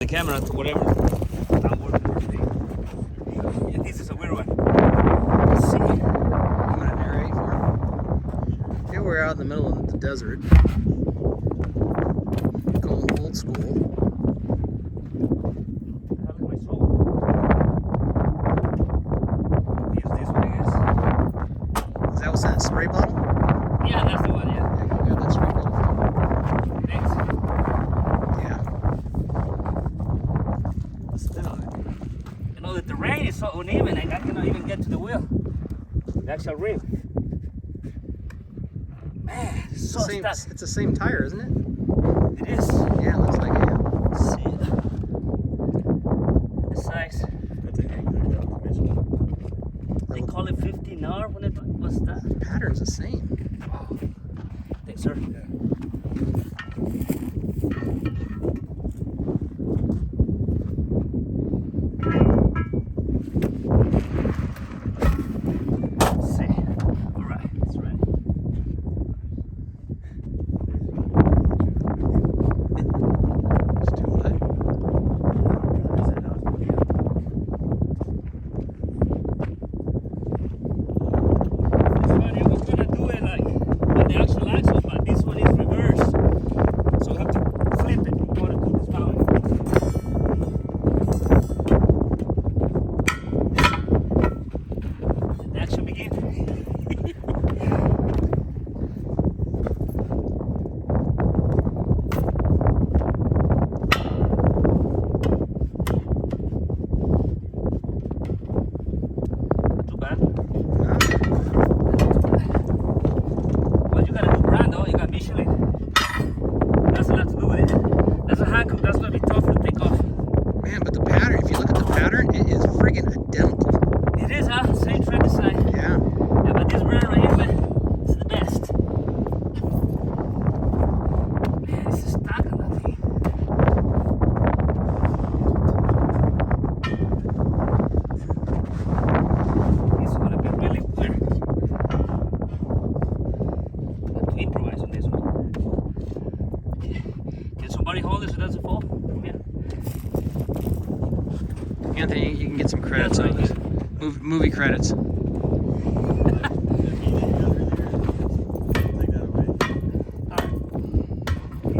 the camera to whatever. Not working. Yeah, this is a weird one. Let's see. I'm gonna narrate for him. Here we're out in the middle of the desert. Going old school. How look at my soul. Use this one, I guess. Is that what's that spray bottle? Yeah, that's the one. Yeah. Yeah, can you grab that spray bottle? Thanks. Yeah. Spin on it. You know that the rain is so uneven, I cannot even get to the wheel. The actual rim. Man, it's so Same, stuck. it's the same tire, isn't it? It is. Yeah, it looks like it. Yeah. See the size. That's an angular transmission. They call it 15R when it was that. The pattern's the same. Wow. Thanks, sir. Yeah. Let's see. All right, it's ready. It's too hot. This one, I was gonna do it like on the actual axle, but this one is reversed. So I have to flip it in order to dismount it. The action begins. Not too bad. Well, you gotta do brand though, you got Michelin. That's a lot to do with it. That's a handcuff, that's gonna be tough to take off. Man, but the pattern, if you look at the pattern, it is friggin' identical. It is, huh? Same tread design. Yeah. Yeah, but this brand right here, man, is the best. Man, this is stuck on that thing. This is gonna be really weird. I have to improvise on this one. Can somebody hold it so it doesn't fall? Yeah. Anthony, you can get some credits on this. Movie credits. It's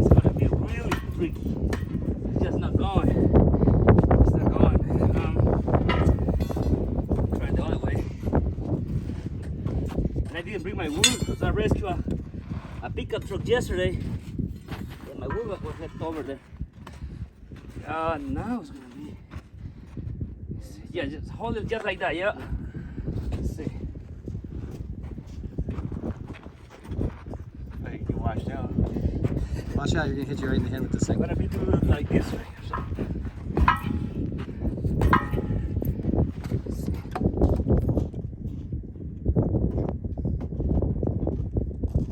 gonna be really tricky. It's just not going. It's not going. Try the other way. And I didn't bring my wood because I rescued a pickup truck yesterday. And my wood was left over there. Now it's gonna be. Yeah, just hold it just like that, yeah. Let's see. I think you washed out. Watch out, you're gonna hit you right in the head with this I'm thing. gonna be doing it like this way.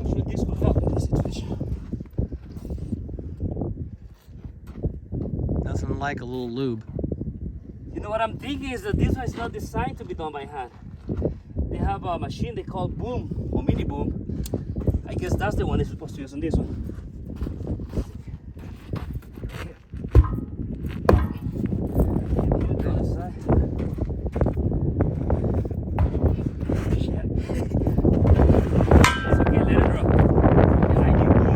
Actually, this will help in this situation. Nothing like a little lube. You know what I'm thinking is that this one is not designed to be done by hand. They have a machine they call boom or mini boom. I guess that's the one they're supposed to use on this one. It's okay, let it drop.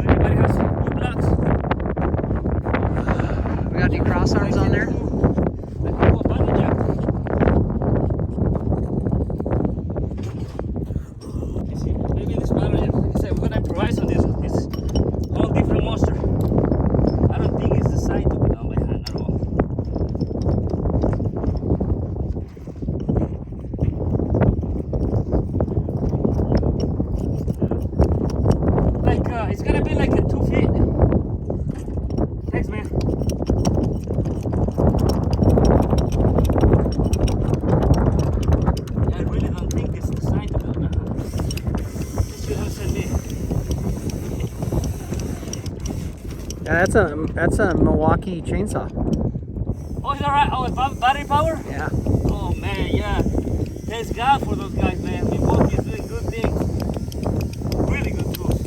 Anybody has wood blocks? We got any cross arms on there? I can do a button jack. You see, maybe this button jack. Like I said, we're gonna improvise on this. This whole different monster. I don't think it's designed to be done by hand at all. Like it's gonna be like a 2 feet. Thanks, man. I really don't think it's designed to build that. This should have sent me. Yeah, that's a Milwaukee chainsaw. Oh, is that right? Oh, it's battery power? Yeah. Oh man, yeah. Thanks God for those guys, man. Milwaukee is doing good things. Really good tools.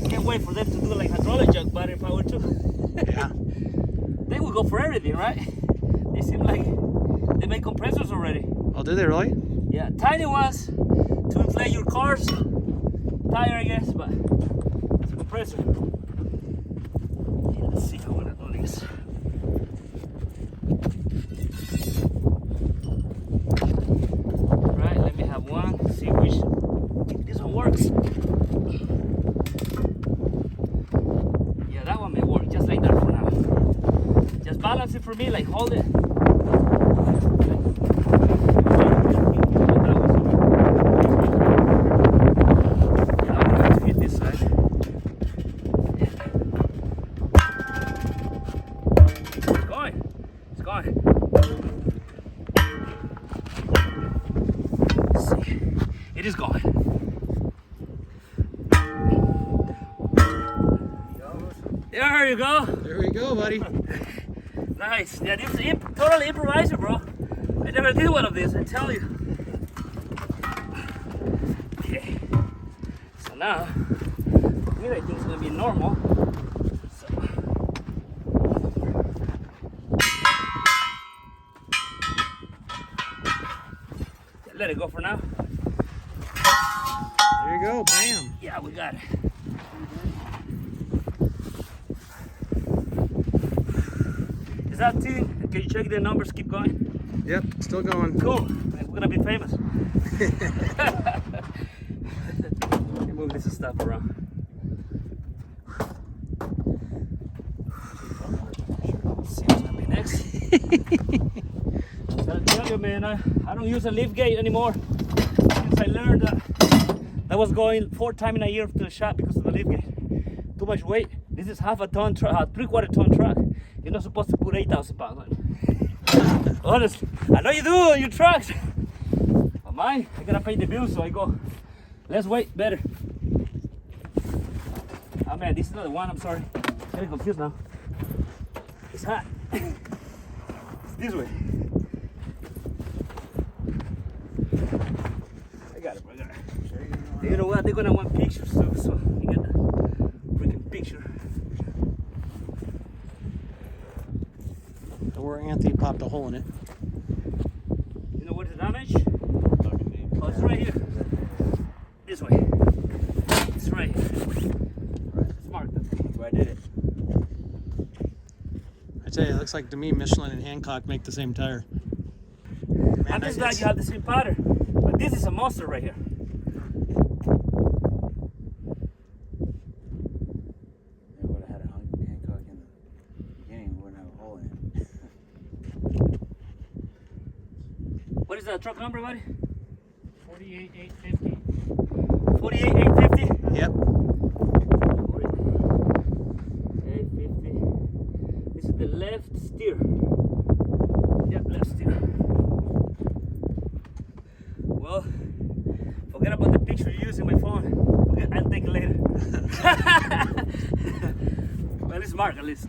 Can't wait for them to do like hydraulic jack battery power too. Yeah. They will go for everything, right? They seem like they make compressors already. Oh, did they really? Yeah, tiny ones to inflate your car's tire, I guess, but it's a compressor. Yeah, let's see how I'm gonna do this. Right, let me have one. See which this one works. Yeah, that one may work just like that for now. Just balance it for me, like hold it. It is going. There you go. There we go, buddy. Nice. Yeah, this is totally improviser, bro. I never did one of these, I tell you. Okay. So now, here I think it's gonna be normal. So. Let it go for now. There you go, bam. Yeah, we got it. Is that T? Can you check the numbers? Keep going. Yep, still going. Cool. We're gonna be famous. Let me move this stuff around. Let's see what's gonna be next. I'll tell you, man, I don't use a lift gate anymore. Since I learned that I was going 4 times in a year to the shop because of the lift gate. Too much weight. This is half a ton truck, 3/4 ton truck. You're not supposed to put 8,000 pounds on it. Honestly, I know you do on your trucks. But mine, I gotta pay the bills, so I go less weight, better. Oh man, this is not the one, I'm sorry. I'm getting confused now. It's hot. It's this way. I got it, bro. I got it. You know what? They're gonna want pictures too, so you get the freaking picture. Where Anthony popped a hole in it. You know what the damage? Oh, it's right here. This way. It's right here. Right. It's marked. Where I did it. I tell you, it looks like to me Michelin and Hancock make the same tire. Man, I'm just glad you have the same pattern. But this is a monster right here. What is that truck number, buddy? 48850. 48850? Yep. 48850. This is the left steer. Yep, left steer. Well, forget about the picture you use in my phone. I'll take it later. Well, it's marked at least.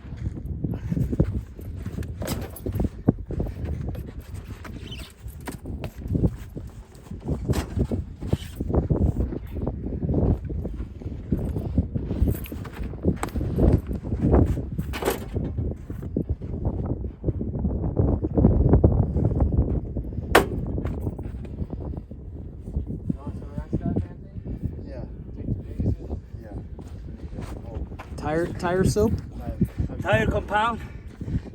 Tire soap? Tire compound.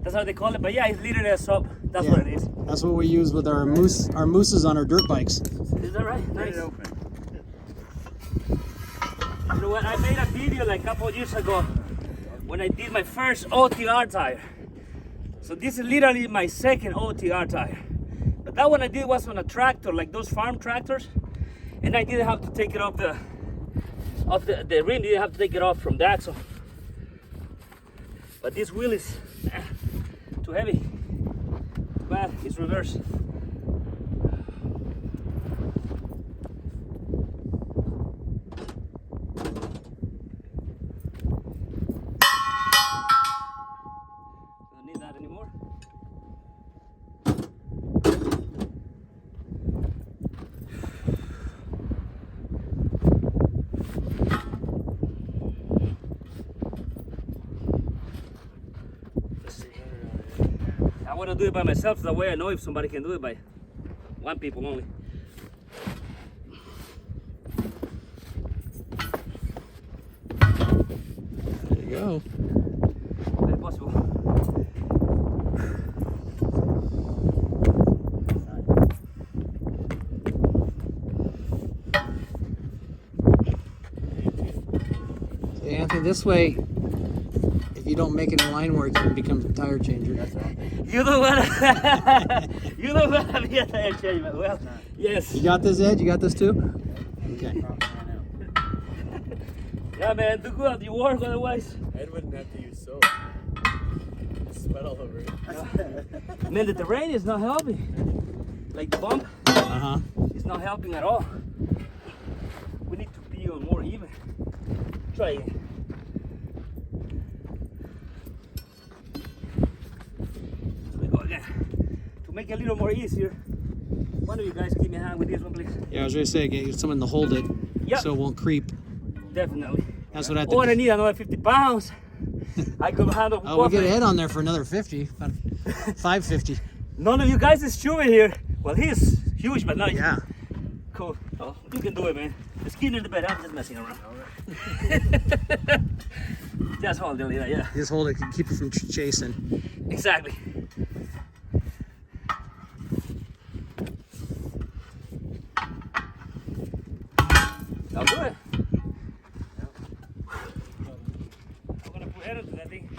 That's how they call it. But yeah, it's literally a soap. That's what it is. That's what we use with our mooses on our dirt bikes. Is that right? Nice. Get it open. You know what? I made a video like a couple of years ago when I did my first OTR tire. So this is literally my second OTR tire. But that one I did was on a tractor, like those farm tractors, and I didn't have to take it off the rim. Didn't have to take it off from the axle. But this wheel is too heavy. Too bad. It's reverse. Don't need that anymore. Let's see. want to do it by myself, so that way I know if somebody can do it by one people only. There you go. Very possible. So Anthony, this way, if you don't make any line work, you can become a tire changer. That's right. You don't wanna, you don't wanna be a tire changer. Well, yes. You got this, Ed? You got this too? Okay. Yeah, man, do good. You work otherwise. Ed wouldn't have to use soap. Sweat all over it. Man, the terrain is not helping. Like the bump, Uh-huh. it's not helping at all. We need to be on more even. Try it. So we go again. To make it a little more easier, one of you guys give me a hand with this one, please. Yeah, I was going to say, get someone to hold it Yep. so it won't creep. Definitely. That's what I Or I think. need another 50 pounds. I could handle Oh, we'll both get of it. Ed on there for another 50. About 550. None of you guys is chewing here. Well, he's huge, but not Yeah. cool. Oh, you can do it, man. The skin in the bed. I'm just messing around. Just hold it, yeah. Just hold it, keep it from chasing. Exactly. I'll do it. I'm gonna put head into that thing.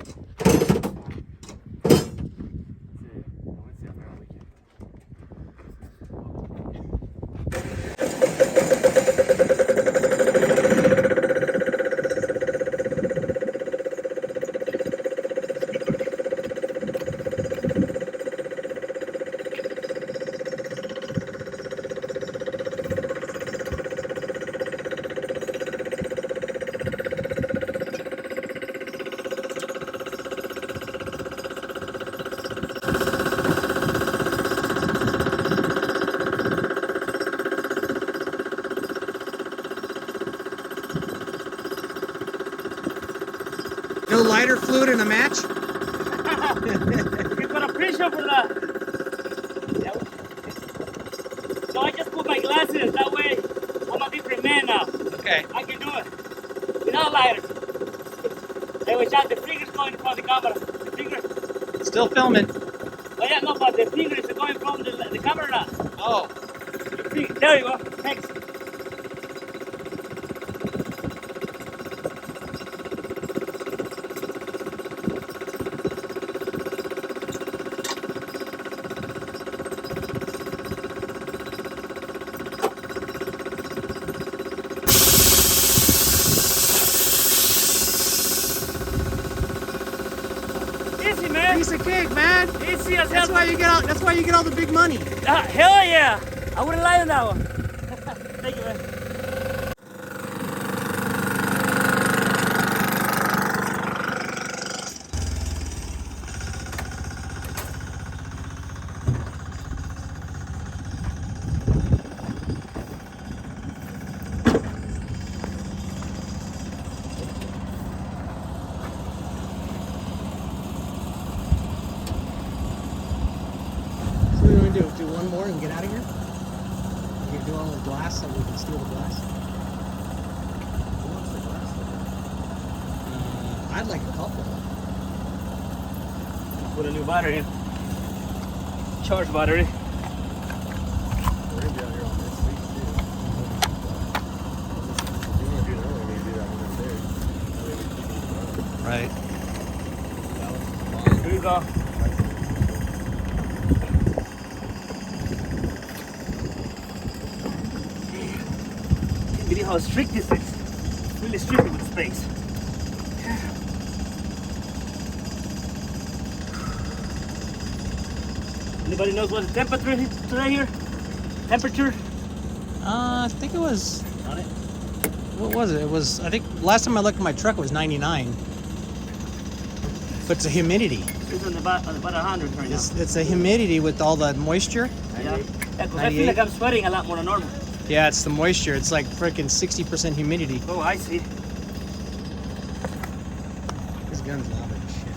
No lighter fluid in the match? You got a pressure for that. Yeah. So I just put my glasses. That way, I'm a different man now. Okay. I can do it without lighters. Hey, watch out, the finger's going from the camera. The finger. Still filming. Oh yeah, no, but the finger is going from the camera now. Oh. There you go. Thanks. Easy, man. Piece of cake, man. Easy as hell. That's why you get all. That's why you get all the big money. Hell yeah! I wouldn't lie on that one. Thank you, man. So what do you want to do? Do one more and get out of here? You do all the glass so we can steal the glass? Who wants the glass? I'd like a couple. Put a new battery in. Charge battery. We're gonna be out here all next week too. If you want to do it early, maybe do that when I'm there. That way we keep it going. Right. Here you go. Can't believe how strict this is. Really strict with space. Anybody knows what the temperature is today here? Temperature I think it was. on it? What was it? It was. I think last time I looked at my truck it was 99. But it's a humidity. It's on about 100 right now. It's a humidity with all the moisture. Yeah, because I feel like I'm sweating a lot more than normal. Yeah, it's the moisture. It's like freaking 60% humidity. Oh, I see. This gun's loud as shit.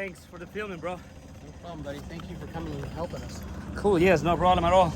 thanks for the filming, bro. No problem, buddy. Thank you for coming and helping us. Cool, yes, no problem at all.